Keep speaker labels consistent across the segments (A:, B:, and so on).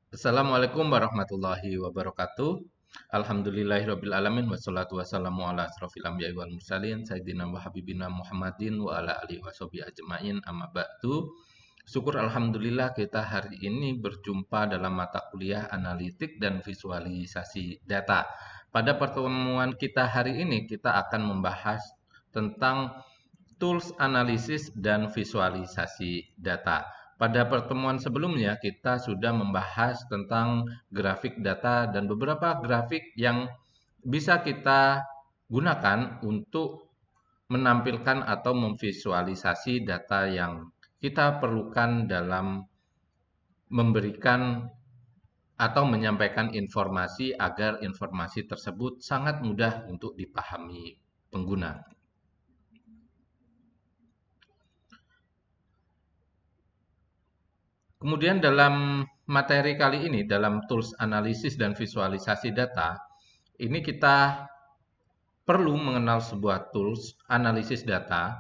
A: Assalamualaikum warahmatullahi wabarakatuh. Alhamdulillahirabbil alamin wassalatu wassalamu ala asrofil anbiya'i wal mursalin sayyidina wa habibina Muhammadin wa ala alihi washabihi ajmain amma ba'du. Syukur alhamdulillah kita hari ini berjumpa dalam mata kuliah analitik dan visualisasi data. Pada pertemuan kita hari ini kita akan membahas tentang tools analisis dan visualisasi data. Pada pertemuan sebelumnya, kita sudah membahas tentang grafik data dan beberapa grafik yang bisa kita gunakan untuk menampilkan atau memvisualisasi data yang kita perlukan dalam memberikan atau menyampaikan informasi agar informasi tersebut sangat mudah untuk dipahami pengguna. Kemudian dalam materi kali ini, dalam tools analisis dan visualisasi data, ini kita perlu mengenal sebuah tools analisis data,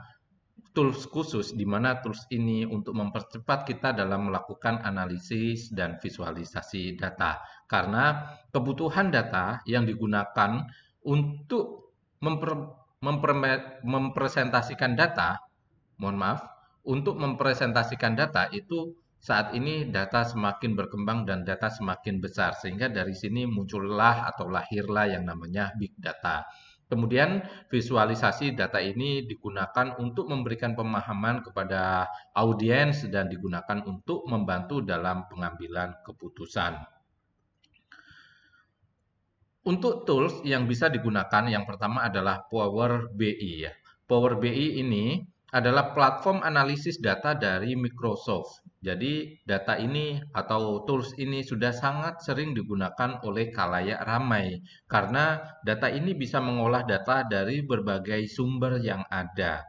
A: tools khusus di mana tools ini untuk mempercepat kita dalam melakukan analisis dan visualisasi data. Karena kebutuhan data yang digunakan untuk mempresentasikan data, untuk mempresentasikan data itu saat ini data semakin berkembang dan data semakin besar, sehingga dari sini muncullah atau lahirlah yang namanya big data. Kemudian visualisasi data ini digunakan untuk memberikan pemahaman kepada audiens dan digunakan untuk membantu dalam pengambilan keputusan. Untuk tools yang bisa digunakan, yang pertama adalah Power BI. Power BI ini adalah platform analisis data dari Microsoft. Jadi data ini atau tools ini sudah sangat sering digunakan oleh khalayak ramai karena data ini bisa mengolah data dari berbagai sumber yang ada.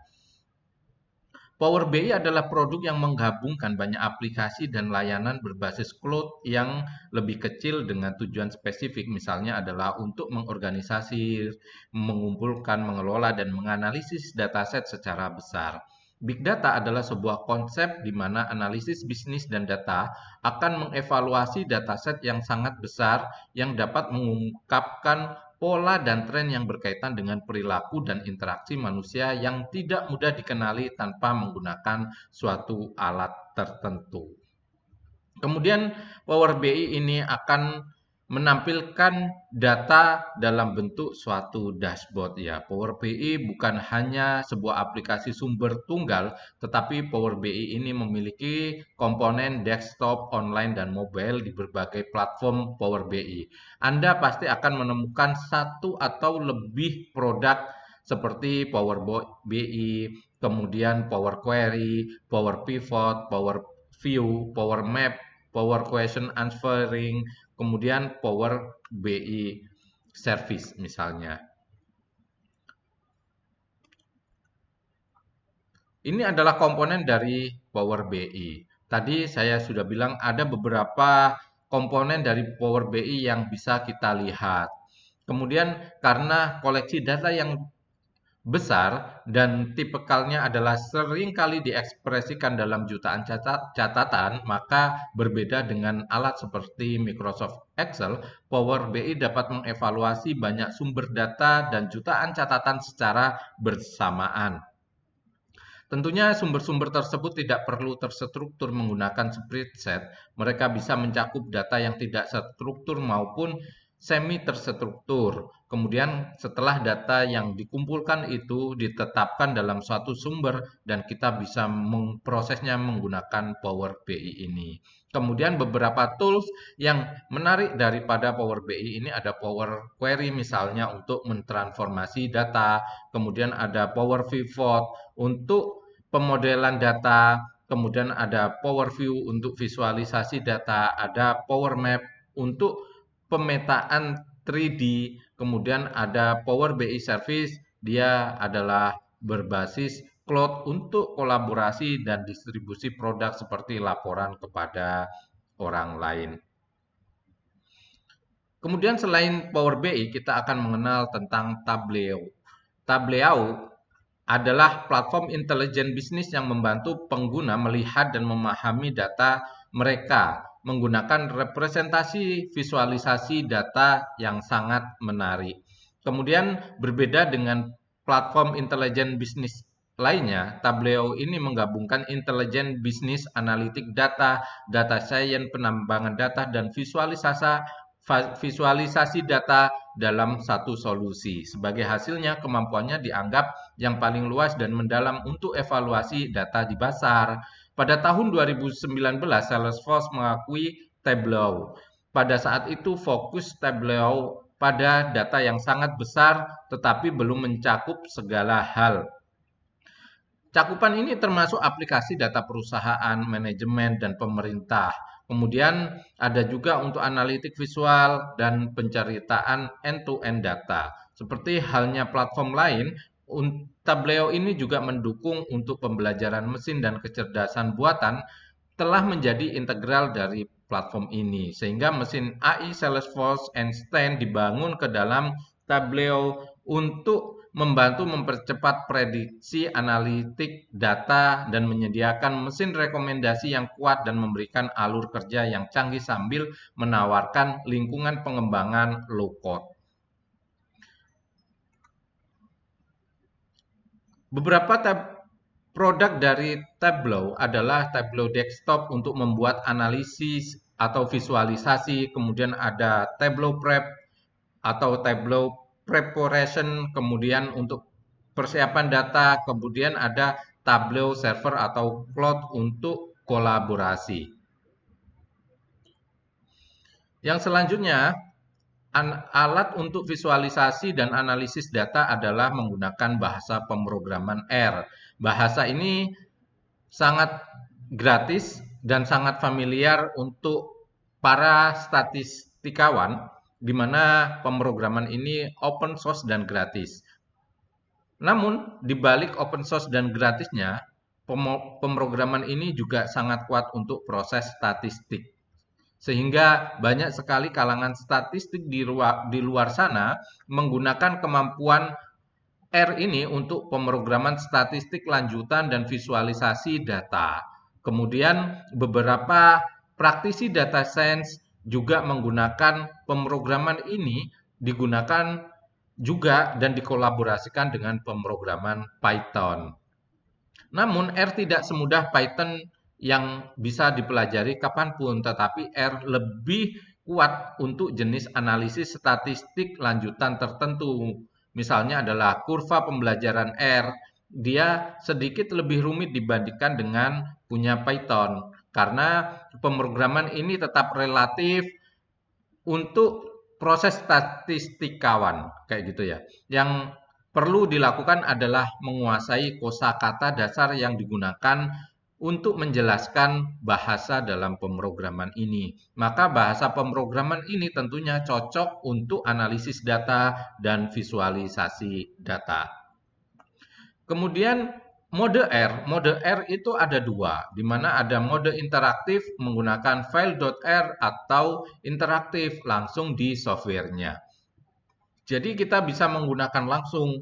A: Power BI adalah produk yang menggabungkan banyak aplikasi dan layanan berbasis cloud yang lebih kecil dengan tujuan spesifik, misalnya adalah untuk mengorganisasi, mengumpulkan, mengelola, dan menganalisis dataset secara besar. Big data adalah sebuah konsep di mana analisis bisnis dan data akan mengevaluasi dataset yang sangat besar yang dapat mengungkapkan pola dan tren yang berkaitan dengan perilaku dan interaksi manusia yang tidak mudah dikenali tanpa menggunakan suatu alat tertentu. Kemudian Power BI ini akan menampilkan data dalam bentuk suatu dashboard ya. Power BI bukan hanya sebuah aplikasi sumber tunggal, tetapi Power BI ini memiliki komponen desktop, online, dan mobile di berbagai platform Power BI. Anda pasti akan menemukan satu atau lebih produk seperti Power BI, kemudian Power Query, Power Pivot, Power View, Power Map, Power Question Answering, kemudian Power BI Service misalnya. Ini adalah komponen dari Power BI. Tadi saya sudah bilang ada beberapa komponen dari Power BI yang bisa kita lihat. Kemudian karena koleksi data yang besar dan tipikalnya adalah sering kali diekspresikan dalam jutaan catatan, maka berbeda dengan alat seperti Microsoft Excel, Power BI dapat mengevaluasi banyak sumber data dan jutaan catatan secara bersamaan. Tentunya sumber-sumber tersebut tidak perlu terstruktur menggunakan spreadsheet. Mereka bisa mencakup data yang tidak terstruktur maupun semi terstruktur. Kemudian setelah data yang dikumpulkan itu ditetapkan dalam suatu sumber dan kita bisa memprosesnya menggunakan Power BI ini. Kemudian beberapa tools yang menarik daripada Power BI ini ada Power Query misalnya untuk mentransformasi data, kemudian ada Power Pivot untuk pemodelan data, kemudian ada Power View untuk visualisasi data, ada Power Map untuk pemetaan 3D, kemudian ada Power BI Service, dia adalah berbasis cloud untuk kolaborasi dan distribusi produk seperti laporan kepada orang lain. Kemudian selain Power BI, kita akan mengenal tentang Tableau. Tableau adalah platform intelijen bisnis yang membantu pengguna melihat dan memahami data mereka menggunakan representasi visualisasi data yang sangat menarik. Kemudian berbeda dengan platform intelijen bisnis lainnya, Tableau ini menggabungkan intelijen bisnis, analitik data, data science, penambangan data, dan visualisasi data dalam satu solusi. Sebagai hasilnya, kemampuannya dianggap yang paling luas dan mendalam untuk evaluasi data di pasar. Pada tahun 2019, Salesforce mengakui Tableau. Pada saat itu, fokus Tableau pada data yang sangat besar, tetapi belum mencakup segala hal. Cakupan ini termasuk aplikasi data perusahaan, manajemen, dan pemerintah. Kemudian ada juga untuk analitik visual dan penceritaan end-to-end data. Seperti halnya platform lain, Tableau ini juga mendukung untuk pembelajaran mesin dan kecerdasan buatan telah menjadi integral dari platform ini. Sehingga mesin AI Salesforce Einstein dibangun ke dalam Tableau untuk membantu mempercepat prediksi analitik data dan menyediakan mesin rekomendasi yang kuat dan memberikan alur kerja yang canggih sambil menawarkan lingkungan pengembangan low code. Beberapa produk dari Tableau adalah Tableau Desktop untuk membuat analisis atau visualisasi, kemudian ada Tableau Prep atau Tableau Preparation, kemudian untuk persiapan data, kemudian ada Tableau Server atau Cloud untuk kolaborasi. Yang selanjutnya, alat untuk visualisasi dan analisis data adalah menggunakan bahasa pemrograman R. Bahasa ini sangat gratis dan sangat familiar untuk para statistikawan, di mana pemrograman ini open source dan gratis. Namun, di balik open source dan gratisnya, pemrograman ini juga sangat kuat untuk proses statistik. Sehingga banyak sekali kalangan statistik di luar sana menggunakan kemampuan R ini untuk pemrograman statistik lanjutan dan visualisasi data. Kemudian beberapa praktisi data science juga menggunakan pemrograman ini digunakan juga dan dikolaborasikan dengan pemrograman Python. Namun R tidak semudah Python yang bisa dipelajari kapanpun, tetapi R lebih kuat untuk jenis analisis statistik lanjutan tertentu. Misalnya adalah kurva pembelajaran R, dia sedikit lebih rumit dibandingkan dengan punya Python, karena pemrograman ini tetap relatif untuk proses statistikawan, kayak gitu ya. Yang perlu dilakukan adalah menguasai kosakata dasar yang digunakan untuk menjelaskan bahasa dalam pemrograman ini. Maka bahasa pemrograman ini tentunya cocok untuk analisis data dan visualisasi data. Kemudian mode R itu ada dua, di mana ada mode interaktif menggunakan file.r atau interaktif langsung di softwarenya. Jadi kita bisa menggunakan langsung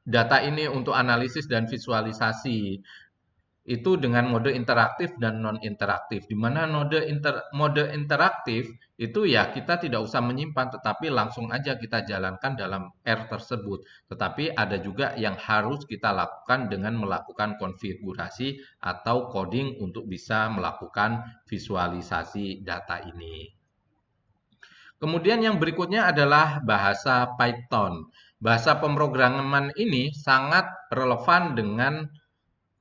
A: data ini untuk analisis dan visualisasi. Itu dengan mode interaktif dan non-interaktif. Di mana mode interaktif itu ya kita tidak usah menyimpan, tetapi langsung aja kita jalankan dalam R tersebut. Tetapi ada juga yang harus kita lakukan dengan melakukan konfigurasi atau coding untuk bisa melakukan visualisasi data ini. Kemudian yang berikutnya adalah bahasa Python. Bahasa pemrograman ini sangat relevan dengan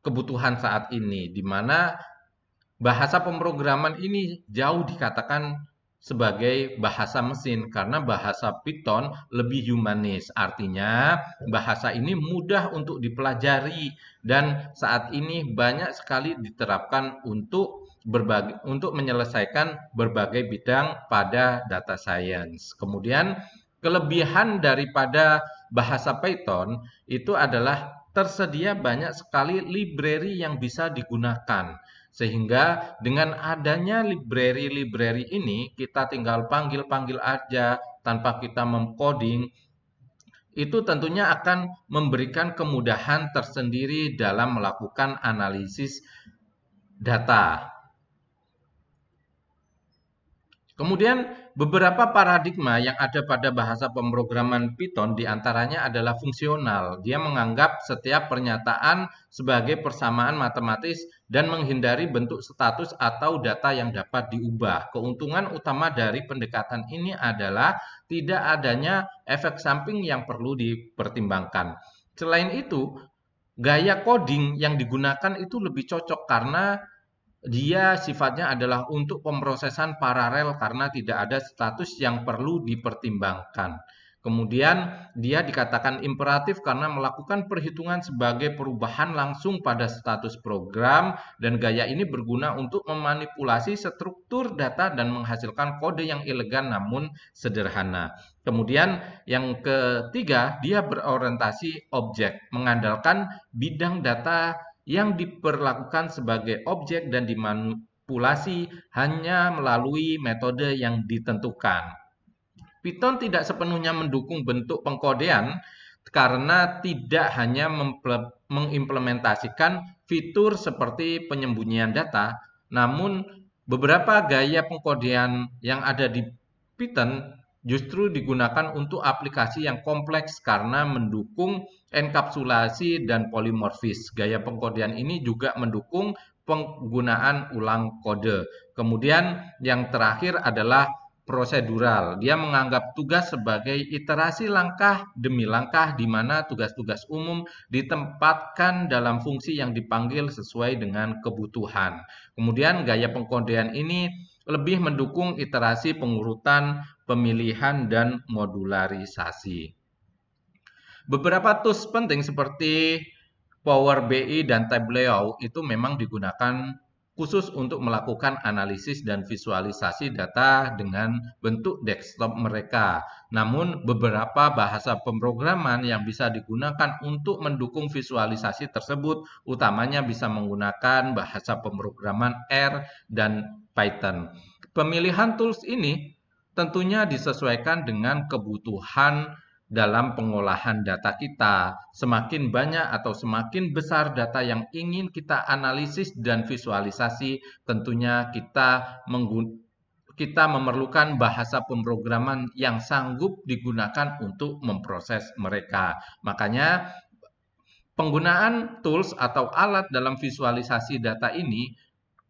A: kebutuhan saat ini, di mana bahasa pemrograman ini jauh dikatakan sebagai bahasa mesin karena bahasa Python lebih humanis. Artinya, bahasa ini mudah untuk dipelajari dan saat ini banyak sekali diterapkan untuk menyelesaikan berbagai bidang pada data science. Kemudian, kelebihan daripada bahasa Python itu adalah tersedia banyak sekali library yang bisa digunakan. Sehingga dengan adanya library-library ini, kita tinggal panggil-panggil aja tanpa kita mengcoding. Itu tentunya akan memberikan kemudahan tersendiri dalam melakukan analisis data. Kemudian beberapa paradigma yang ada pada bahasa pemrograman Python diantaranya adalah fungsional. Dia menganggap setiap pernyataan sebagai persamaan matematis dan menghindari bentuk status atau data yang dapat diubah. Keuntungan utama dari pendekatan ini adalah tidak adanya efek samping yang perlu dipertimbangkan. Selain itu, gaya coding yang digunakan itu lebih cocok karena dia sifatnya adalah untuk pemrosesan paralel karena tidak ada status yang perlu dipertimbangkan. Kemudian dia dikatakan imperatif karena melakukan perhitungan sebagai perubahan langsung pada status program dan gaya ini berguna untuk memanipulasi struktur data dan menghasilkan kode yang elegan namun sederhana. Kemudian yang ketiga, dia berorientasi objek, mengandalkan bidang data yang diperlakukan sebagai objek dan dimanipulasi hanya melalui metode yang ditentukan. Python tidak sepenuhnya mendukung bentuk pengkodean karena tidak hanya mengimplementasikan fitur seperti penyembunyian data, namun beberapa gaya pengkodean yang ada di Python justru digunakan untuk aplikasi yang kompleks karena mendukung enkapsulasi dan polimorfis. Gaya pengkodean ini juga mendukung penggunaan ulang kode. Kemudian yang terakhir adalah prosedural. Dia menganggap tugas sebagai iterasi langkah demi langkah di mana tugas-tugas umum ditempatkan dalam fungsi yang dipanggil sesuai dengan kebutuhan. Kemudian gaya pengkodean ini lebih mendukung iterasi pengurutan, pemilihan, dan modularisasi. Beberapa tools penting seperti Power BI dan Tableau itu memang digunakan khusus untuk melakukan analisis dan visualisasi data dengan bentuk desktop mereka. Namun, beberapa bahasa pemrograman yang bisa digunakan untuk mendukung visualisasi tersebut, utamanya bisa menggunakan bahasa pemrograman R dan Python. Pemilihan tools ini tentunya disesuaikan dengan kebutuhan dalam pengolahan data kita. Semakin banyak atau semakin besar data yang ingin kita analisis dan visualisasi, tentunya kita memerlukan bahasa pemrograman yang sanggup digunakan untuk memproses mereka. Makanya penggunaan tools atau alat dalam visualisasi data ini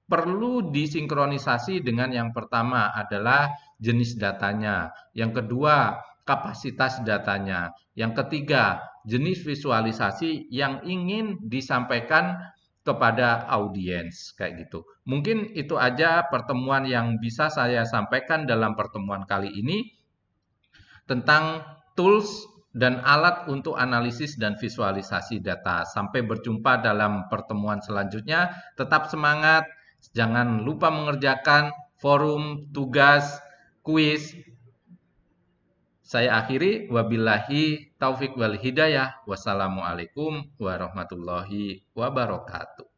A: perlu disinkronisasi dengan yang pertama adalah jenis datanya, yang kedua kapasitas datanya, yang ketiga jenis visualisasi yang ingin disampaikan kepada audiens kayak gitu. Mungkin itu aja pertemuan yang bisa saya sampaikan dalam pertemuan kali ini tentang tools dan alat untuk analisis dan visualisasi data. Sampai berjumpa dalam pertemuan selanjutnya. Tetap semangat. Jangan lupa mengerjakan forum, tugas, kuis. Saya akhiri. Wabillahi taufik wal hidayah. Wassalamualaikum warahmatullahi wabarakatuh.